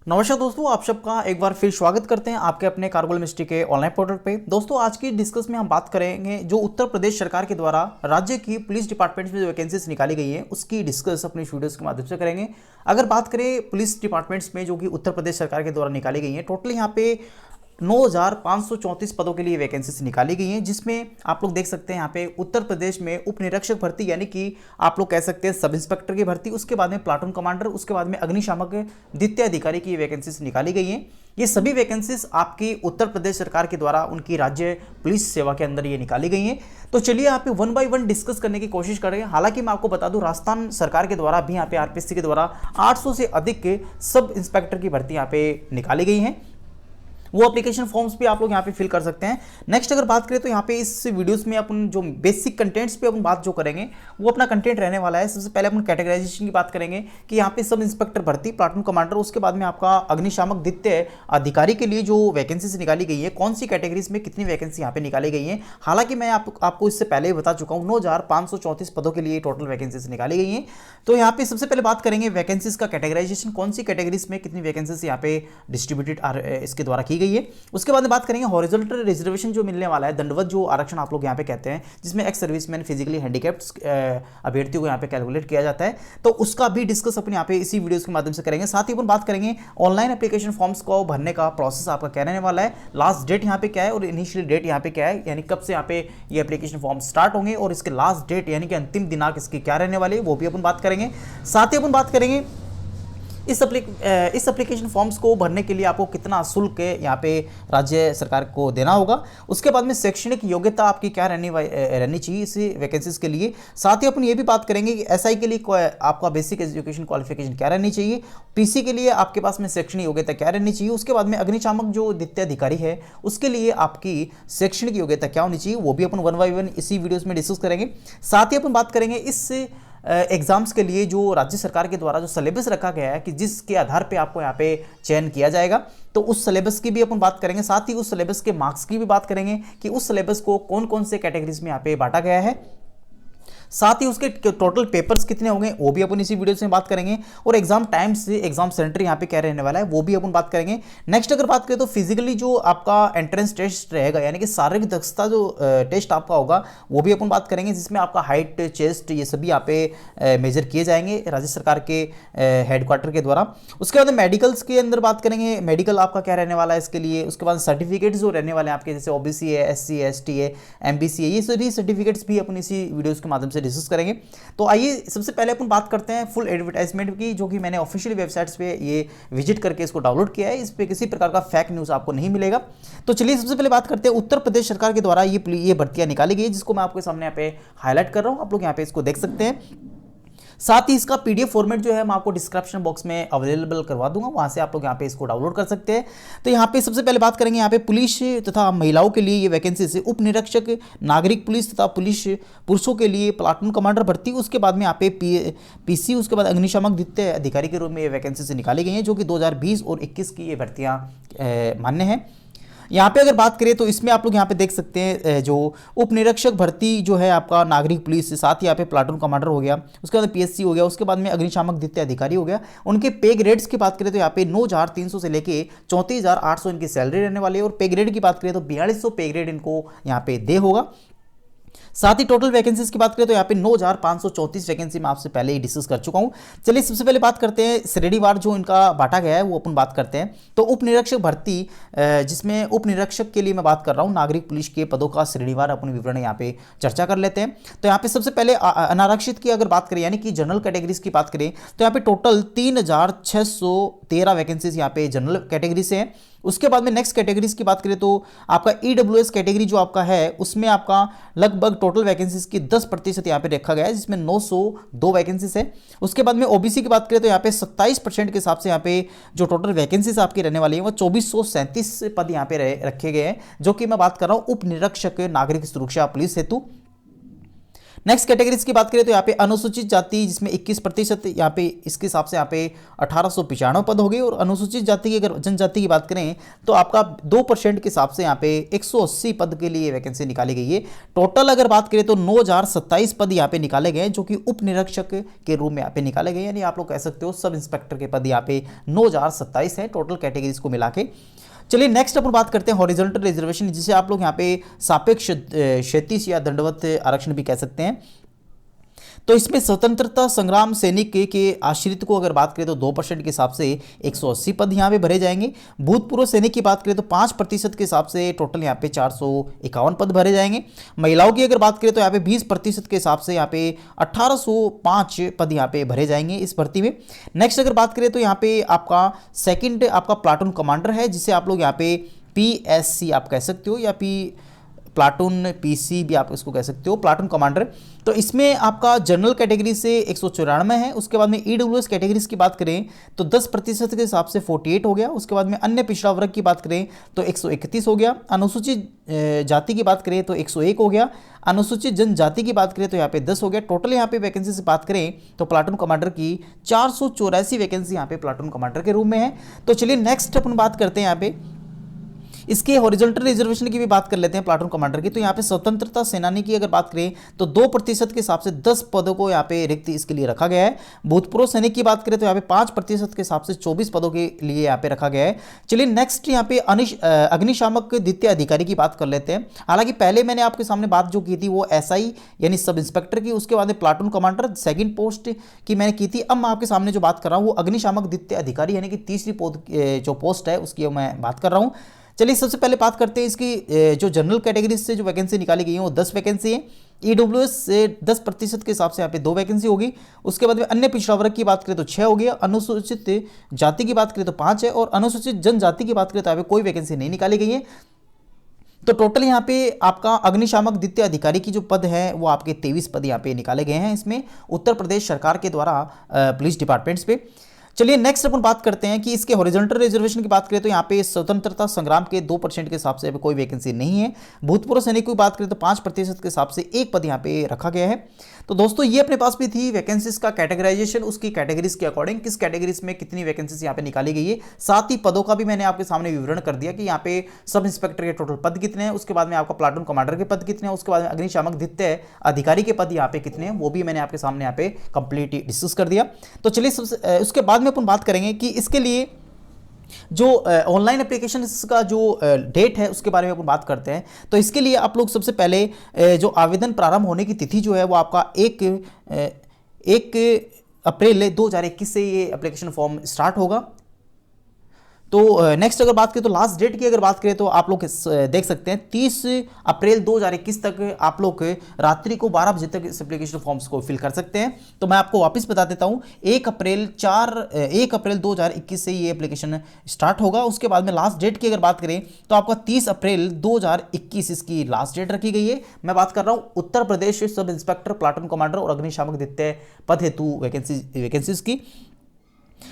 नमस्कार दोस्तों, आप सबका एक बार फिर स्वागत करते हैं आपके अपने कार्गो मिस्ट्री के ऑनलाइन पोर्टल पे। दोस्तों, आज की डिस्कस में हम बात करेंगे जो उत्तर प्रदेश सरकार के द्वारा राज्य की पुलिस डिपार्टमेंट में जो वैकेंसीज निकाली गई हैं उसकी डिस्कस अपनी वीडियोस के माध्यम से करेंगे। अगर बात करें पुलिस डिपार्टमेंट्स में जो कि उत्तर प्रदेश सरकार के द्वारा निकाली गई हैं, टोटल यहाँ पे 9,534 पदों के लिए वैकेंसीज निकाली गई हैं, जिसमें आप लोग देख सकते हैं यहाँ पे उत्तर प्रदेश में उप निरीक्षक भर्ती यानी कि आप लोग कह सकते हैं सब इंस्पेक्टर की भर्ती, उसके बाद में प्लाटून कमांडर, उसके बाद में अग्निशामक द्वितीय अधिकारी की वैकेंसीज निकाली गई हैं। ये सभी वैकेंसीज आपकी उत्तर प्रदेश सरकार के द्वारा उनकी राज्य पुलिस सेवा के अंदर ये निकाली गई हैं। तो चलिए यहाँ पे वन बाय वन डिस्कस करने की कोशिश करेंगे। हालांकि मैं आपको बता दूं, राजस्थान सरकार के द्वारा भी यहाँ पे आरपीएससी के द्वारा 800 से अधिक के सब इंस्पेक्टर की भर्ती यहाँ पे निकाली गई हैं। वो एप्लीकेशन फॉर्म्स भी आप लोग यहाँ पे फिल कर सकते हैं। नेक्स्ट अगर बात करें तो यहाँ पे इस वीडियोस में अपन जो बेसिक कंटेंट्स पे अपन बात जो करेंगे वो अपना कंटेंट रहने वाला है। सबसे पहले अपन कैटेगराइजेशन की बात करेंगे कि यहाँ पे सब इंस्पेक्टर भर्ती, प्लाटून कमांडर, उसके बाद में आपका अग्निशामक द्वितीय अधिकारी के लिए जो वैकेंसीज निकाली गई है, कौन सी कैटेगरीज में कितनी वैकेंसी यहाँ पे निकाली गई है। हालांकि मैं आपको इससे पहले ही बता चुका हूँ 9,534 पदों के लिए टोटल वैकेंसीज निकाली गई हैं। तो यहाँ पे सबसे पहले बात करेंगे वैकेंसीज का कैटेगराइजेशन, कौन सी कैटेगरीज में कितनी वैकेंसीज यहाँ पे डिस्ट्रीब्यूटेड इसके द्वारा की गई है। उसके बाद में बात करेंगे हॉरिजॉन्टल रिजर्वेशन जो मिलने वाला है, दंडवत जो आरक्षण आप लोग यहाँ पे कहते हैं, जिसमें एक्स सर्विसमैन, फिजिकली हैंडीकैप्ड अभ्यर्थियों को यहाँ पे कैलकुलेट किया जाता है। तो उसका भी डिस्कस अपन यहाँ पे इसी वीडियोस के माध्यम से करेंगे। साथ ही अपन बात करेंगे ऑनलाइन एप्लीकेशन फॉर्म्स को भरने का प्रोसेस आपका क्या रहने वाला है, लास्ट डेट यहाँ पे क्या है और इनिशियल डेट यहाँ पे क्या है, यानी कब से यहाँ पे ये एप्लीकेशन फॉर्म स्टार्ट होंगे और इसके लास्ट डेट यानी कि अंतिम दिनांक इसकी क्या रहने वाली है, वो भी अपन बात करेंगे। साथ ही अपन बात करेंगे इस एप्लीकेशन फॉर्म्स को भरने के लिए आपको कितना शुल्क यहाँ पे राज्य सरकार को देना होगा। उसके बाद में शैक्षणिक योग्यता आपकी क्या रहनी चाहिए इस वैकेंसीज के लिए। साथ ही अपन ये भी बात करेंगे कि एसआई के लिए आपका बेसिक एजुकेशन क्वालिफिकेशन क्या रहनी चाहिए, पीसी के लिए आपके पास में शैक्षणिक योग्यता क्या रहनी चाहिए। उसके बाद में अग्निशामक जो द्वितीय अधिकारी है उसके लिए आपकी शैक्षणिक योग्यता क्या होनी चाहिए, वो भी अपन वन बाय वन इसी वीडियोस में डिस्कस करेंगे। साथ ही अपन बात करेंगे इस एग्जाम्स के लिए जो राज्य सरकार के द्वारा जो सिलेबस रखा गया है कि जिसके आधार पे आपको यहाँ पे चयन किया जाएगा, तो उस सिलेबस की भी अपन बात करेंगे। साथ ही उस सिलेबस के मार्क्स की भी बात करेंगे कि उस सिलेबस को कौन कौन से कैटेगरीज में यहाँ पे बांटा गया है। साथ ही उसके टोटल पेपर्स कितने होंगे वो भी अपन इसी वीडियो से बात करेंगे। और एग्जाम टाइम से एग्जाम सेंटर यहाँ पे क्या रहने वाला है वो भी अपन बात करेंगे। नेक्स्ट अगर बात करें तो फिजिकली जो आपका एंट्रेंस टेस्ट रहेगा यानी कि शारीरिक दक्षता जो टेस्ट आपका होगा वो भी अपन बात करेंगे, जिसमें आपका हाइट, चेस्ट, ये सभी यहाँ पे मेजर किए जाएंगे राज्य सरकार के हेडक्वार्टर के द्वारा। उसके बाद मेडिकल्स के अंदर बात करेंगे, मेडिकल आपका क्या रहने वाला है इसके लिए। उसके बाद सर्टिफिकेट्स जो रहने वाले हैं आपके, जैसे ओबीसी है, एससी है, एसटी है, एमबीसी है, ये सभी सर्टिफिकेट्स भी अपन इसी वीडियोस के माध्यम से डिस्कस करेंगे। तो आइए सबसे पहले अपन बात करते हैं फुल एडवर्टाइजमेंट की, जो कि मैंने ऑफिशियल वेबसाइट्स पे ये विजिट करके इसको डाउनलोड किया है। इस पे किसी प्रकार का फेक न्यूज़ आपको नहीं मिलेगा। तो चलिए सबसे पहले बात करते हैं उत्तर प्रदेश सरकार के द्वारा ये भर्तियां निकाली गई है, जिसको मैं आपके सामने यहाँ पे हाईलाइट कर रहा हूँ। आप लोग यहाँ पे इसको देख सकते हैं। साथ ही इसका पीडीएफ फॉर्मेट जो है मैं आपको डिस्क्रिप्शन बॉक्स में अवेलेबल करवा दूंगा, वहां से आप लोग यहाँ पे इसको डाउनलोड कर सकते हैं। तो यहाँ पे सबसे पहले बात करेंगे यहाँ पे पुलिस तथा महिलाओं के लिए ये वैकेंसी से उप निरीक्षक नागरिक पुलिस तथा पुलिस पुरुषों के लिए प्लाटून कमांडर भर्ती। उसके बाद में यहाँ पे पीसी, उसके बाद अग्निशामक द्वितीय अधिकारी के रूप में ये वैकेंसी से निकाली गई है, जो कि 2020 और 21 की ये भर्तियाँ मान्य हैं। यहाँ पे अगर बात करें तो इसमें आप लोग यहाँ पे देख सकते हैं जो उप निरीक्षक भर्ती जो है आपका नागरिक पुलिस, साथ ही यहाँ पे प्लाटून कमांडर हो गया, उसके बाद पीएससी हो गया, उसके बाद में अग्निशामक द्वितीय अधिकारी हो गया। उनके पे ग्रेड्स की बात करें तो यहाँ पे 9,300 से लेके 34,800 इनकी सैलरी रहने वाली है। और पे ग्रेड की बात करें तो 4200 पे ग्रेड इनको यहाँ पे दे होगा। साथ ही टोटल वैकेंसीज की बात करें तो यहाँ पे 9,534 वैकेंसी मैं आपसे पहले ही डिस्कस कर चुका हूँ। चलिए सबसे पहले बात करते हैं श्रेणीवार जो इनका बांटा गया है वो अपन बात करते हैं। तो उप निरीक्षक भर्ती, जिसमें उप निरीक्षक के लिए मैं बात कर रहा हूँ, नागरिक पुलिस के पदों का श्रेणीवार अपन विवरण यहाँ पे चर्चा कर लेते हैं। तो यहाँ पे सबसे पहले अनारक्षित की अगर बात करें यानी कि जनरल कैटेगरीज की बात करें तो यहाँ पे टोटल 3,613 वैकेंसीज यहाँ पे जनरल कैटेगरी से हैं। उसके बाद में नेक्स्ट कैटेगरीज की बात करें तो आपका ईडब्ल्यूएस कैटेगरी जो आपका है उसमें आपका लगभग टोटल वैकेंसीज की 10% यहाँ पे रखा गया है, जिसमें 902 वैकेंसीज है। उसके बाद में ओबीसी की बात करें तो यहाँ पे 27% के हिसाब से यहाँ पे जो टोटल वैकेंसीज आपकी रहने वाली है वो 2437 पद यहाँ पे रखे गए हैं, जो कि मैं बात कर रहा हूँ उप निरीक्षक नागरिक सुरक्षा पुलिस हेतु। नेक्स्ट कैटेगरीज की बात करें तो यहाँ पे अनुसूचित जाति जिसमें 21%, यहाँ पे इसके हिसाब से यहाँ पे 1895 पद हो गए। और अनुसूचित जाति की अगर जनजाति की बात करें तो आपका 2% के हिसाब से यहाँ पे 180 पद के लिए वैकेंसी निकाली गई है। टोटल अगर बात करें तो 9027 पद यहाँ पे निकाले गए हैं, जो कि उप निरीक्षक के रूप में यहाँ पे निकाले गए, यानी आप लोग कह सकते हो सब इंस्पेक्टर के पद यहाँ पे 9027 है टोटल कैटेगरीज को मिला के। चलिए नेक्स्ट अपन बात करते हैं हॉरिजॉन्टल रिजर्वेशन, जिसे आप लोग यहाँ पे सापेक्ष क्षैतिज या दंडवत आरक्षण भी कह सकते हैं। तो इसमें स्वतंत्रता संग्राम सैनिक के आश्रित को अगर बात करें तो 2% के हिसाब से 180 पद यहाँ पे भरे जाएंगे। भूतपूर्व सैनिक की बात करें तो 5% के हिसाब से टोटल यहाँ पे 451 पद भरे जाएंगे। महिलाओं की अगर बात करें तो यहाँ पे 20% के हिसाब से यहाँ पे 1805 पद यहाँ पे भरे जाएंगे इस भर्ती में। नेक्स्ट अगर बात करें तो यहाँ पे आपका सेकेंड आपका प्लाटून कमांडर है, जिसे आप लोग यहाँ पे PSC आप कह सकते हो, या प्लाटून PC भी आप इसको कह सकते हो, प्लाटून कमांडर। तो इसमें आपका जनरल कैटेगरी से 194 है। उसके बाद में EWS कैटेगरीज की बात करें तो 10% के हिसाब से 48 हो गया। उसके बाद में अन्य पिछड़ा वर्ग की बात करें तो 131 हो गया। अनुसूचित जाति की बात करें तो 101 हो गया। अनुसूचित जनजाति की बात करें तो यहाँ पे 10 हो गया। टोटल यहाँ पे वैकेंसी से बात करें तो प्लाटून कमांडर की 484 वैकेंसी यहाँ पे प्लाटून कमांडर के रूप में है। तो चलिए नेक्स्ट अपन बात करते हैं यहाँ पे इसके हॉरिजॉन्टल रिजर्वेशन की भी बात कर लेते हैं प्लाटून कमांडर की। तो यहाँ पे स्वतंत्रता सेनानी की अगर बात करें तो 2% के हिसाब से 10 पदों को यहाँ पे रिक्त इसके लिए रखा गया है। भूतपूर्व सैनिक की बात करें तो यहाँ पे 5% के हिसाब से 24 पदों के लिए यहाँ पे रखा गया है। चलिए नेक्स्ट यहाँ पे अग्निशामक द्वितीय अधिकारी की बात कर लेते हैं। हालांकि पहले मैंने आपके सामने बात जो की थी वो SI यानी सब इंस्पेक्टर की, उसके बाद में प्लाटून कमांडर सेकंड पोस्ट की मैंने की थी। अब मैं आपके सामने जो बात कर रहा हूँ वो अग्निशामक द्वितीय अधिकारी यानी कि तीसरी जो पोस्ट है उसकी मैं बात कर रहा हूँ। चलिए सबसे पहले बात करते हैं इसकी जो जनरल कैटेगरी से जो वैकेंसी निकाली गई है वो 10 वैकेंसी है। EWS से 10% के हिसाब से यहाँ पे 2 वैकेंसी होगी। उसके बाद में अन्य पिछड़ा वर्ग की बात करें तो 6 हो गया। अनुसूचित जाति की बात करें तो 5 है। और अनुसूचित जनजाति की बात करें तो यहाँ पे कोई वैकेंसी नहीं निकाली गई है। तो टोटल यहाँ पे आपका अग्निशामक द्वितीय अधिकारी की जो पद है वो आपके 23 पद यहाँ पे निकाले गए हैं इसमें उत्तर प्रदेश सरकार के द्वारा पुलिस डिपार्टमेंट्स पे। चलिए नेक्स्ट अपन बात करते हैं कि इसके हॉरिजॉन्टल रिजर्वेशन की बात करें तो यहाँ पे स्वतंत्रता संग्राम के 2% के हिसाब से कोई वैकेंसी नहीं है। भूतपूर्व सैनिक की बात करें तो 5% के हिसाब से एक पद यहाँ पे रखा गया है। तो दोस्तों ये अपने पास भी थी वैकेंसीज का कैटेगराइजेशन, उसकी कैटेगरीज के अकॉर्डिंग किस कैटेगरीज में कितनी वैकेंसीज यहाँ पे निकाली गई है। साथ ही पदों का भी मैंने आपके सामने विवरण कर दिया कि यहाँ पे सब इंस्पेक्टर के टोटल पद कितने हैं, उसके बाद में आपका प्लाटून कमांडर के पद कितने हैं, उसके बाद में अग्निशामक द्वितीय अधिकारी के पद यहाँ पे कितने हैं वो भी मैंने आपके सामने यहाँ पे कंप्लीट डिस्कस कर दिया। तो चलिए उसके बाद में अपन बात करेंगे कि इसके लिए जो ऑनलाइन एप्लीकेशन का जो डेट है उसके बारे में अपन बात करते हैं। तो इसके लिए आप लोग सबसे पहले जो आवेदन प्रारंभ होने की तिथि जो है वो आपका 1 अप्रैल 2021 से ये एप्लीकेशन फॉर्म स्टार्ट होगा। तो नेक्स्ट अगर बात करें तो लास्ट डेट की अगर बात करें तो आप लोग देख सकते हैं 30 अप्रैल 2021 तक आप लोग रात्रि को 12 बजे तक इस एप्लीकेशन फॉर्म्स को फिल कर सकते हैं। तो मैं आपको वापस बता देता हूं 1 अप्रैल 2021 से ये एप्लीकेशन स्टार्ट होगा। उसके बाद में लास्ट डेट की अगर बात करें तो आपका 30 अप्रैल 2021 इसकी लास्ट डेट रखी गई है। मैं बात कर रहा हूं Uttar Pradesh sub inspector platoon commander और अग्निशामक द्वितीय पद हेतु वैकेंसीज की।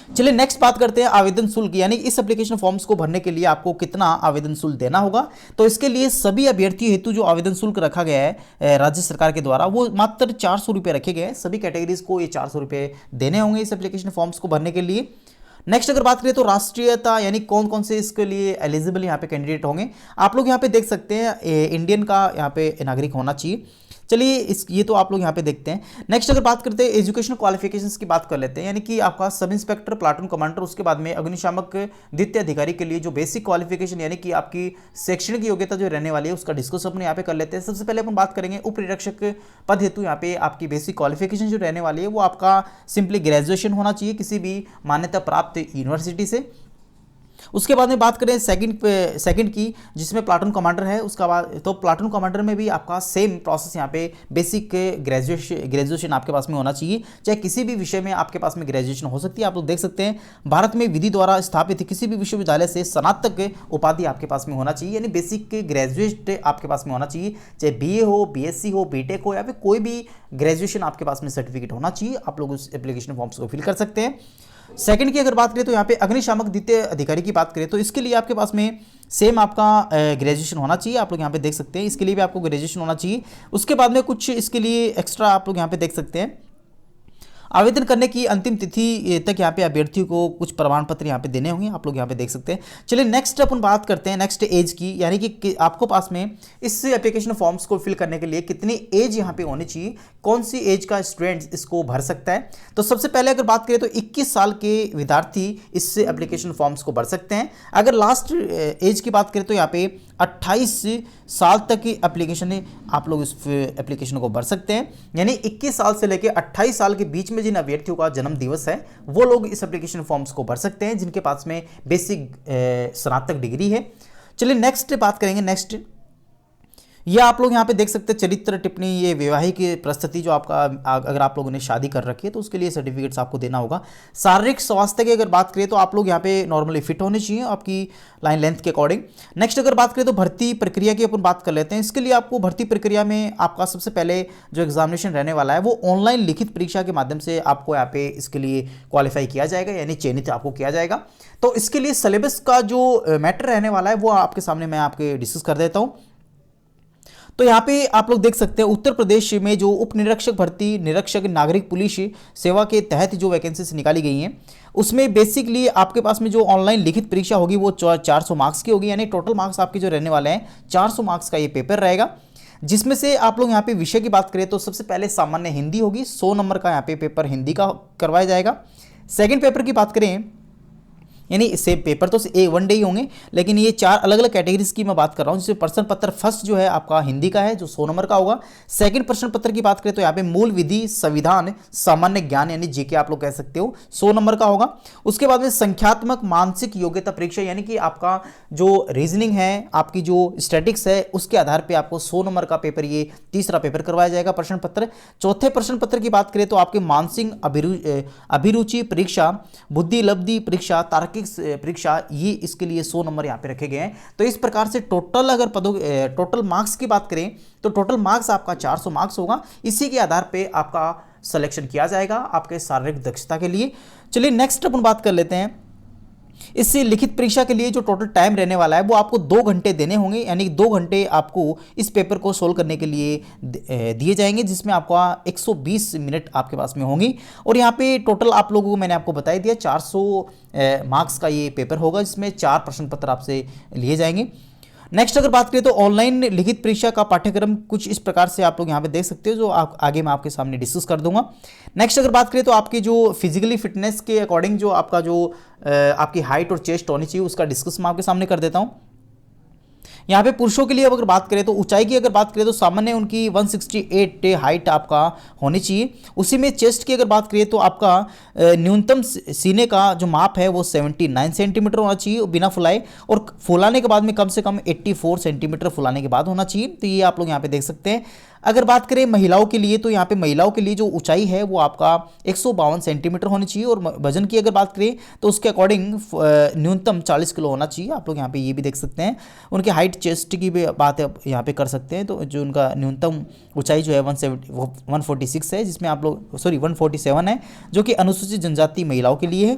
चलिए नेक्स्ट बात करते हैं आवेदन शुल्क, यानी इस एप्लीकेशन फॉर्म्स को भरने के लिए आपको कितना आवेदन शुल्क देना होगा। तो इसके लिए सभी अभ्यर्थियों हेतु जो आवेदन शुल्क रखा गया है राज्य सरकार के द्वारा वो मात्र 400 रुपये रखे गए हैं। सभी कैटेगरीज को ये 400 रुपये देने होंगे इस एप्लीकेशन फॉर्म्स को भरने के लिए। नेक्स्ट अगर बात करें तो राष्ट्रीयता यानी कौन कौन से इसके लिए एलिजिबल यहाँ पे कैंडिडेट होंगे। आप लोग यहाँ पे देख सकते हैं इंडियन का यहाँ पे नागरिक होना चाहिए। चलिए ये तो आप लोग यहाँ पे देखते हैं। नेक्स्ट अगर बात करते हैं एजुकेशन क्वालिफिकेशंस की बात कर लेते हैं, यानी कि आपका सब इंस्पेक्टर प्लाटून कमांडर उसके बाद में अग्निशामक द्वितीय अधिकारी के लिए जो बेसिक क्वालिफिकेशन यानी कि आपकी शैक्षणिक योग्यता जो रहने वाली है उसका डिस्कस अपन यहाँ पे कर लेते हैं। सबसे पहले अपन बात करेंगे उप निरीक्षक पद हेतु यहाँ पे आपकी बेसिक क्वालिफिकेशन जो रहने वाली है वो आपका सिंपली ग्रेजुएशन होना चाहिए किसी भी मान्यता प्राप्त यूनिवर्सिटी से। उसके बाद में बात करें सेकंड की जिसमें प्लाटून कमांडर है, उसका बाद तो प्लाटून कमांडर में भी आपका सेम प्रोसेस यहाँ पे बेसिक ग्रेजुएशन आपके पास में होना चाहिए। चाहे किसी भी विषय में आपके पास में ग्रेजुएशन हो सकती है। आप लोग देख सकते हैं भारत में विधि द्वारा स्थापित किसी भी विश्वविद्यालय से स्नातक उपाधि आपके पास में होना चाहिए, यानी बेसिक ग्रेजुएट आपके पास में होना चाहिए। चाहे BA हो, BSc हो, BTech हो या फिर कोई भी ग्रेजुएशन आपके पास में सर्टिफिकेट होना चाहिए। आप लोग उस एप्लीकेशन फॉर्म्स को फिल कर सकते हैं। सेकंड की अगर बात करें तो यहाँ पे अग्निशामक द्वितीय अधिकारी की बात करें तो इसके लिए आपके पास में सेम आपका ग्रेजुएशन होना चाहिए। आप लोग यहाँ पे देख सकते हैं, इसके लिए भी आपको ग्रेजुएशन होना चाहिए। उसके बाद में कुछ इसके लिए एक्स्ट्रा आप लोग यहाँ पे देख सकते हैं। आवेदन करने की अंतिम तिथि तक यहाँ पे अभ्यर्थियों को कुछ प्रमाण पत्र यहाँ पे देने होंगे, आप लोग यहाँ पे देख सकते हैं। चलिए नेक्स्ट अपन बात करते हैं नेक्स्ट एज की, यानी कि आपको पास में इस एप्लीकेशन फॉर्म्स को फिल करने के लिए कितनी एज यहाँ पे होनी चाहिए, कौन सी एज का स्टूडेंट इसको भर सकता है। तो सबसे पहले अगर बात करें तो 21 साल के विद्यार्थी इस एप्लीकेशन फॉर्म्स को भर सकते हैं। अगर लास्ट एज की बात करें तो यहाँ पे 28 साल तक की एप्लीकेशन है, आप लोग इस एप्लीकेशन को भर सकते हैं। यानी 21 साल से लेकर 28 साल के बीच में जिन अभ्यर्थियों का जन्म दिवस है वो लोग इस एप्लीकेशन फॉर्म्स को भर सकते हैं, जिनके पास में बेसिक स्नातक डिग्री है। चलिए नेक्स्ट बात करेंगे। नेक्स्ट ये आप लोग यहाँ पे देख सकते हैं चरित्र टिप्पणी, ये वैवाहिक प्रस्तुति जो आपका अगर आप लोगों ने शादी कर रखी है तो उसके लिए सर्टिफिकेट्स आपको देना होगा। शारीरिक स्वास्थ्य की अगर बात करें तो आप लोग यहाँ पे नॉर्मली फिट होने चाहिए आपकी लाइन लेंथ के अकॉर्डिंग। नेक्स्ट अगर बात करें तो भर्ती प्रक्रिया की अपन बात कर लेते हैं। इसके लिए आपको भर्ती प्रक्रिया में आपका सबसे पहले जो एग्जामिनेशन रहने वाला है वो ऑनलाइन लिखित परीक्षा के माध्यम से आपको यहाँ पे इसके लिए क्वालिफाई किया जाएगा, यानी चयनित आपको किया जाएगा। तो इसके लिए सिलेबस का जो मैटर रहने वाला है वो आपके सामने मैं आपके डिस्कस कर देता हूँ। तो यहाँ पे आप लोग देख सकते हैं उत्तर प्रदेश में जो उप निरीक्षक भर्ती, निरीक्षक नागरिक पुलिस सेवा के तहत जो वैकेंसीज निकाली गई हैं उसमें बेसिकली आपके पास में जो ऑनलाइन लिखित परीक्षा होगी वो 400 मार्क्स की होगी, यानी टोटल मार्क्स आपके जो रहने वाले हैं 400 मार्क्स का ये पेपर रहेगा। जिसमें से आप लोग यहाँ पे विषय की बात करें तो सबसे पहले सामान्य हिंदी होगी, 100 नंबर का यहाँ पे पेपर हिंदी का करवाया जाएगा। सेकेंड पेपर की बात करें, यानी सेम पेपर तो वन डे ही होंगे, लेकिन ये 4 अलग अलग कैटेगरीज की मैं बात कर रहा हूँ। जिसमें प्रश्न पत्र फर्स्ट जो है आपका हिंदी का है जो 100 नंबर का होगा। सेकंड प्रश्न पत्र की बात करें तो यहाँ पे मूल विधि, संविधान, सामान्य ज्ञान यानी जीके आप लोग कह सकते हो, 100 नंबर का होगा। उसके बाद में संख्यात्मक मानसिक योग्यता परीक्षा, यानी कि आपका जो रीजनिंग है, आपकी जो स्टैटिक्स है, उसके आधार पर आपको 100 नंबर का पेपर, ये तीसरा पेपर करवाया जाएगा प्रश्न पत्र। चौथे प्रश्न पत्र की बात करें तो आपके मानसिक अभिरुचि परीक्षा, बुद्धि लब्धि परीक्षा, तार्किक परीक्षा, ये इसके लिए 100 नंबर यहाँ पे रखे गए हैं। तो इस प्रकार से टोटल अगर टोटल मार्क्स की बात करें तो टोटल मार्क्स आपका 400 मार्क्स होगा। इसी के आधार पे आपका सिलेक्शन किया जाएगा आपके शारीरिक दक्षता के लिए। चलिए नेक्स्ट अपन बात कर लेते हैं। इससे लिखित परीक्षा के लिए जो टोटल टाइम रहने वाला है वो आपको 2 घंटे देने होंगे, यानी 2 घंटे आपको इस पेपर को सोल्व करने के लिए दिए जाएंगे, जिसमें आपका 120 मिनट आपके पास में होंगी। और यहाँ पे टोटल आप लोगों को मैंने आपको बता दिया 400 मार्क्स का ये पेपर होगा, जिसमें 4 प्रश्न पत्र आपसे लिए जाएंगे। नेक्स्ट अगर बात करें तो ऑनलाइन लिखित परीक्षा का पाठ्यक्रम कुछ इस प्रकार से आप लोग यहाँ पे देख सकते हो, जो आगे मैं आपके सामने डिस्कस कर दूंगा। नेक्स्ट अगर बात करें तो आपकी जो फिजिकली फिटनेस के अकॉर्डिंग जो आपका जो आपकी हाइट और चेस्ट होनी चाहिए उसका डिस्कस मैं आपके सामने कर देता हूँ। यहाँ पे पुरुषों के लिए अगर बात करें तो ऊंचाई की अगर बात करें तो सामान्य उनकी 168 हाइट आपका होनी चाहिए। उसी में चेस्ट की अगर बात करें तो आपका न्यूनतम सीने का जो माप है वो 79 सेंटीमीटर होना चाहिए बिना फुलाए, और फुलाने के बाद में कम से कम 84 सेंटीमीटर फुलाने के बाद होना चाहिए। तो ये आप लोग यहाँ पे देख सकते हैं। अगर बात करें महिलाओं के लिए तो यहाँ पे महिलाओं के लिए जो ऊंचाई है वो आपका 152 सेंटीमीटर होनी चाहिए, और वजन की अगर बात करें तो उसके अकॉर्डिंग न्यूनतम 40 किलो होना चाहिए। आप लोग यहाँ पे ये भी देख सकते हैं। उनके हाइट चेस्ट की भी बात यहाँ पे कर सकते हैं। तो जो उनका न्यूनतम ऊंचाई जो है 146 है, जिसमें आप लोग 147 है, जो कि अनुसूचित जनजाति महिलाओं के लिए है।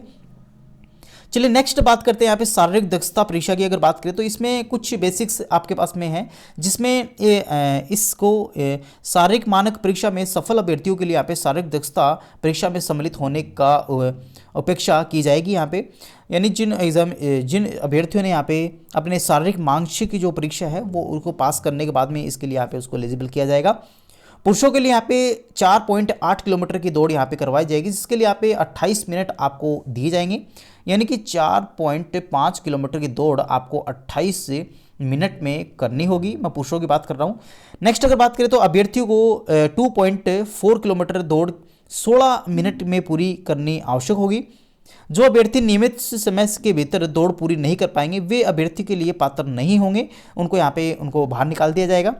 चलिए नेक्स्ट बात करते हैं यहाँ पे शारीरिक दक्षता परीक्षा की अगर बात करें तो इसमें कुछ बेसिक्स आपके पास में है, जिसमें इसको शारीरिक मानक परीक्षा में सफल अभ्यर्थियों के लिए यहाँ पे शारीरिक दक्षता परीक्षा में सम्मिलित होने का अपेक्षा की जाएगी यहाँ पे। यानी जिन अभ्यर्थियों ने यहाँ पे अपने शारीरिक मानसिक जो परीक्षा है वो उनको पास करने के बाद में इसके लिए यहाँ पे उसको एलिजिबल किया जाएगा। पुरुषों के लिए यहाँ पे 4.8 किलोमीटर की दौड़ यहाँ पे करवाई जाएगी, जिसके लिए यहाँ पे 28 मिनट आपको दिए जाएंगे। यानी कि 4.5 किलोमीटर की दौड़ आपको 28 मिनट में करनी होगी। मैं पुरुषों की बात कर रहा हूँ। नेक्स्ट अगर बात करें तो अभ्यर्थियों को 2.4 किलोमीटर दौड़ 16 मिनट में पूरी करनी आवश्यक होगी। जो अभ्यर्थी नियमित समय के भीतर दौड़ पूरी नहीं कर पाएंगे वे अभ्यर्थी के लिए पात्र नहीं होंगे, उनको यहाँ पे उनको बाहर निकाल दिया जाएगा।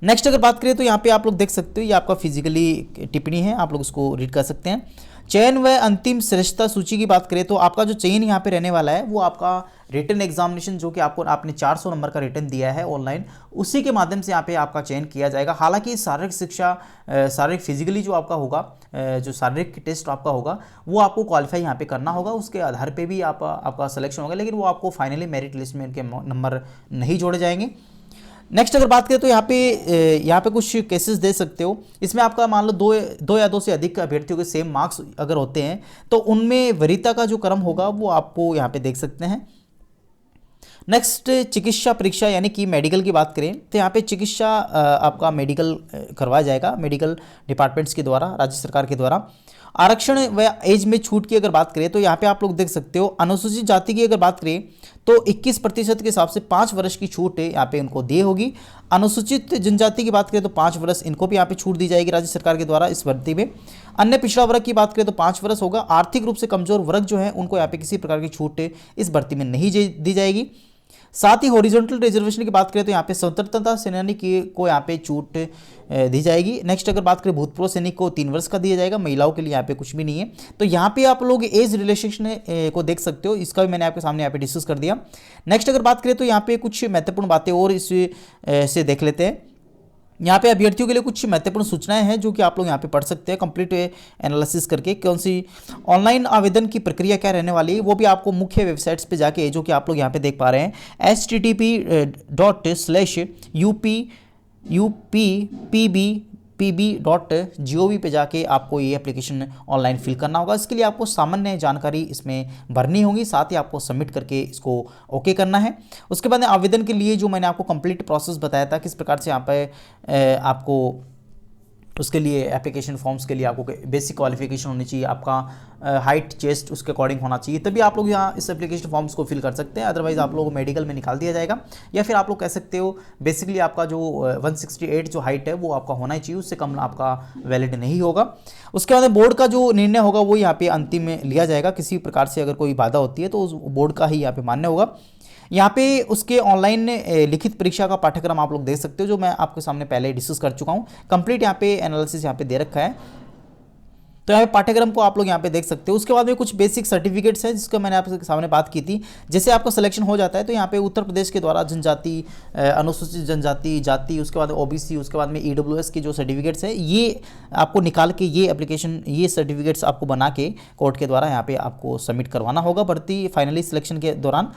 नेक्स्ट अगर बात करें तो यहाँ पे आप लोग देख सकते हो, ये आपका फिजिकली टिप्पणी है, आप लोग उसको रीड कर सकते हैं। चयन व अंतिम श्रेष्ठता सूची की बात करें तो आपका जो चयन यहाँ पे रहने वाला है वो आपका रिटन एग्जामिनेशन, जो कि आपने 400 नंबर का रिटन दिया है ऑनलाइन, उसी के माध्यम से यहाँ पे आपका चयन किया जाएगा। हालांकि शारीरिक शिक्षा, शारीरिक फिजिकली जो आपका होगा, जो शारीरिक टेस्ट आपका होगा वो आपको क्वालिफाई यहाँ पे करना होगा, उसके आधार पे भी आपका सिलेक्शन होगा, लेकिन वो आपको फाइनली मेरिट लिस्ट में इनके नंबर नहीं जोड़े जाएंगे। नेक्स्ट अगर बात करें तो यहाँ पे कुछ केसेस दे सकते हो। इसमें आपका मान लो दो या दो से अधिक अभ्यर्थियों के सेम मार्क्स अगर होते हैं तो उनमें वरीयता का जो क्रम होगा वो आपको यहाँ पे देख सकते हैं। नेक्स्ट चिकित्सा परीक्षा यानी कि मेडिकल की बात करें तो यहाँ पे चिकित्सा आपका मेडिकल करवाया जाएगा मेडिकल डिपार्टमेंट्स के द्वारा, राज्य सरकार के द्वारा। आरक्षण व एज में छूट की अगर बात करें तो यहाँ पे आप लोग देख सकते हो। अनुसूचित जाति की अगर बात करें तो 21% के हिसाब से 5 वर्ष की छूट यहाँ पे उनको दी होगी। अनुसूचित जनजाति की बात करें तो 5 वर्ष इनको भी यहाँ पे छूट दी जाएगी राज्य सरकार के द्वारा इस भर्ती में। अन्य पिछड़ा वर्ग की बात करें तो 5 वर्ष होगा। आर्थिक रूप से कमजोर वर्ग जो है उनको यहाँ पे किसी प्रकार की छूट इस भर्ती में नहीं दी जाएगी। साथ ही हॉरिजॉन्टल रिजर्वेशन की बात करें तो यहाँ पे स्वतंत्रता सेनानी को यहाँ पे छूट दी जाएगी। नेक्स्ट अगर बात करें भूतपूर्व सैनिक को 3 वर्ष का दिया जाएगा, महिलाओं के लिए यहाँ पे कुछ भी नहीं है। तो यहाँ पे आप लोग एज रिलैक्सेशन को देख सकते हो, इसका भी मैंने आपके सामने यहाँ पे डिस्कस कर दिया। नेक्स्ट अगर बात करें तो यहाँ पे कुछ महत्वपूर्ण बातें और इससे देख लेते हैं। यहाँ पे अभ्यर्थियों के लिए कुछ महत्वपूर्ण सूचनाएं हैं जो कि आप लोग यहाँ पे पढ़ सकते हैं कंप्लीट एनालिसिस करके। कौन सी ऑनलाइन आवेदन की प्रक्रिया क्या रहने वाली है वो भी आपको मुख्य वेबसाइट्स पे जाके, जो कि आप लोग यहाँ पे देख पा रहे हैं, http://uppb.gov पे जाके आपको ये एप्लीकेशन ऑनलाइन फिल करना होगा। इसके लिए आपको सामान्य जानकारी इसमें भरनी होगी, साथ ही आपको सबमिट करके इसको ओके करना है। उसके बाद आवेदन के लिए जो मैंने आपको कंप्लीट प्रोसेस बताया था किस प्रकार से यहाँ पे आपको उसके लिए एप्लीकेशन फॉर्म्स के लिए आपको बेसिक क्वालिफिकेशन होनी चाहिए, आपका हाइट चेस्ट उसके अकॉर्डिंग होना चाहिए, तभी आप लोग यहाँ इस एप्लीकेशन फॉर्म्स को फिल कर सकते हैं। अदरवाइज आप लोगों को मेडिकल में निकाल दिया जाएगा, या फिर आप लोग कह सकते हो बेसिकली आपका जो 168 जो हाइट है वो आपका होना ही चाहिए, उससे कम आपका वैलिड नहीं होगा। उसके बाद बोर्ड का जो निर्णय होगा वो यहाँ पे अंतिम में लिया जाएगा। किसी प्रकार से अगर कोई बाधा होती है तो उस बोर्ड का ही यहाँ पे मान्य होगा। यहाँ पे उसके ऑनलाइन लिखित परीक्षा का पाठ्यक्रम आप लोग देख सकते हो, जो मैं आपके सामने पहले डिस्कस कर चुका हूँ। कंप्लीट यहाँ पे एनालिसिस यहाँ पे दे रखा है, तो यहाँ पे पाठ्यक्रम को आप लोग यहाँ पे देख सकते हो। उसके बाद में कुछ बेसिक सर्टिफिकेट्स हैं जिसका मैंने आपके सामने बात की थी। जैसे आपका सिलेक्शन हो जाता है तो यहाँ पे उत्तर प्रदेश के द्वारा जनजाति, अनुसूचित जनजाति, जाति, उसके बाद ओबीसी, उसके बाद में ईडब्ल्यूएस की जो सर्टिफिकेट्स है ये आपको निकाल के ये एप्लीकेशन, ये सर्टिफिकेट्स आपको बना के कोर्ट के द्वारा यहाँ पे आपको सबमिट करवाना होगा भर्ती फाइनली सिलेक्शन के दौरान।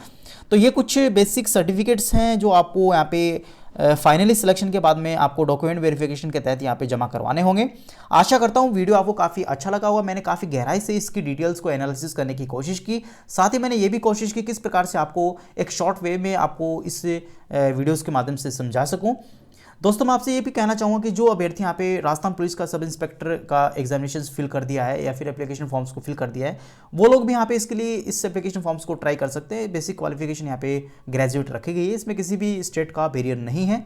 तो ये कुछ बेसिक सर्टिफिकेट्स हैं जो आपको यहाँ पे फाइनली सिलेक्शन के बाद में आपको डॉक्यूमेंट वेरिफिकेशन के तहत यहाँ पे जमा करवाने होंगे। आशा करता हूँ वीडियो आपको काफ़ी अच्छा लगा होगा। मैंने काफ़ी गहराई से इसकी डिटेल्स को एनालिसिस करने की कोशिश की, साथ ही मैंने ये भी कोशिश की किस प्रकार से आपको एक शॉर्ट वे में आपको इस वीडियोज़ के माध्यम से समझा सकूँ। दोस्तों मैं आपसे ये भी कहना चाहूँगा कि जो अभ्यर्थी यहाँ पे राजस्थान पुलिस का सब इंस्पेक्टर का एग्जामिनेशन फिल कर दिया है या फिर एप्लीकेशन फॉर्म्स को फिल कर दिया है, वो लोग भी यहाँ पे इसके लिए इस एप्लीकेशन फॉर्म्स को ट्राई कर सकते हैं। बेसिक क्वालिफिकेशन यहाँ पे ग्रेजुएट रखी गई है, इसमें किसी भी स्टेट का बैरियर नहीं है।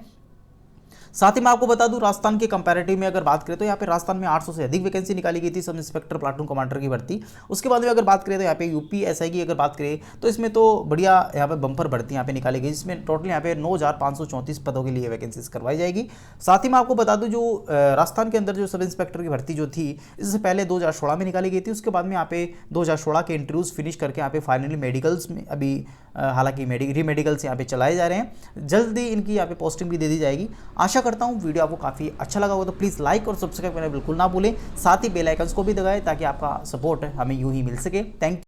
साथ ही मैं आपको बता दूं राजस्थान के कंपैरेटिव में अगर बात करें तो यहाँ पे राजस्थान में 800 से अधिक वैकेंसी निकाली गई थी सब इंस्पेक्टर प्लाटून कमांडर की भर्ती। उसके बाद में अगर बात करें तो यहाँ पे यूपी एसआई की अगर बात करें तो इसमें तो बढ़िया यहाँ पे बम्पर भर्ती यहाँ पे निकाली गई, जिसमें टोटल यहाँ पे 9,534 पदों के लिए वैकेंसीज करवाई जाएगी। साथ ही मैं आपको बता दूं जो राजस्थान के अंदर जो सब इंस्पेक्टर की भर्ती जो थी इससे पहले 2016 में निकाली गई थी। उसके बाद में यहाँ पे 2016 के इंटरव्यूज फिनिश करके यहाँ पे फाइनली मेडिकल्स में अभी हालांकि री मेडिकल्स यहाँ पे चलाए जा रहे हैं, जल्दी इनकी यहाँ पे पोस्टिंग भी दे दी जाएगी। आशा करता हूँ वीडियो आपको काफ़ी अच्छा लगा होगा, तो प्लीज़ लाइक और सब्सक्राइब करना बिल्कुल ना भूलें, साथ ही बेल आइकन्स को भी दबाएं ताकि आपका सपोर्ट हमें यूं ही मिल सके। Thank you.